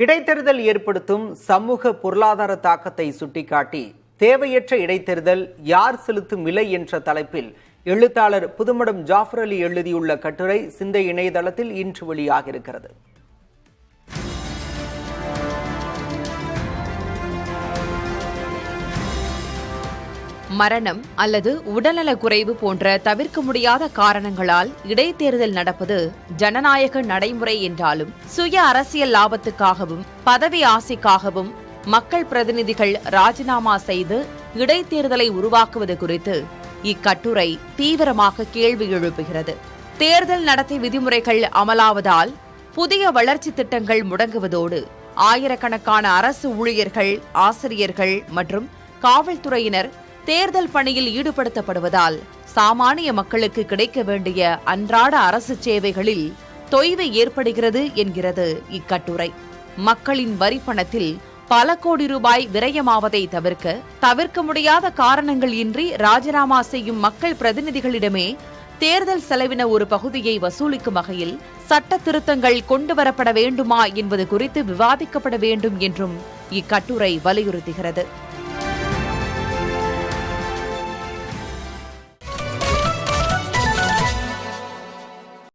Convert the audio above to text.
இடைத்தேர்தல் ஏற்படுத்தும் சமூக பொருளாதார தாக்கத்தை சுட்டிக்காட்டி தேவையற்ற இடைத்தேர்தல் யார் செலுத்தும் விலை என்ற தலைப்பில் எழுத்தாளர் புதுமடம் ஜாஃபர் அலி எழுதியுள்ள கட்டுரை சிந்தை இணையதளத்தில் இன்று வெளியாகியிருக்கிறது. மரணம் அல்லது உடல்நலக் குறைவு போன்ற தவிர்க்க முடியாத காரணங்களால் இடைத்தேர்தல் நடப்பது ஜனநாயக நடைமுறை என்றாலும் சுய அரசியல் லாபத்துக்காகவும் பதவி ஆசைக்காகவும் மக்கள் பிரதிநிதிகள் ராஜினாமா செய்து இடைத்தேர்தலை உருவாக்குவது குறித்து இக்கட்டுரை தீவிரமாக கேள்வி எழுப்புகிறது. தேர்தல் நடத்தை விதிமுறைகள் அமலாவதால் புதிய வளர்ச்சி திட்டங்கள் முடங்குவதோடு ஆயிரக்கணக்கான அரசு ஊழியர்கள், ஆசிரியர்கள் மற்றும் காவல்துறையினர் தேர்தல் பணியில் ஈடுபடுத்தப்படுவதால் சாமானிய மக்களுக்கு கிடைக்க வேண்டிய அன்றாட அரசு சேவைகளில் தொய்வு ஏற்படுகிறது என்கிறது இக்கட்டுரை. மக்களின் வரிப்பணத்தில் பல கோடி ரூபாய் விரயமாவதை தவிர்க்க முடியாத காரணங்கள் இன்றி ராஜினாமா செய்யும் மக்கள் பிரதிநிதிகளிடமே தேர்தல் செலவின ஒரு பகுதியை வசூலிக்கும் வகையில் சட்ட திருத்தங்கள் கொண்டுவரப்பட வேண்டுமா என்பது குறித்து விவாதிக்கப்பட வேண்டும் என்றும் இக்கட்டுரை வலியுறுத்துகிறது.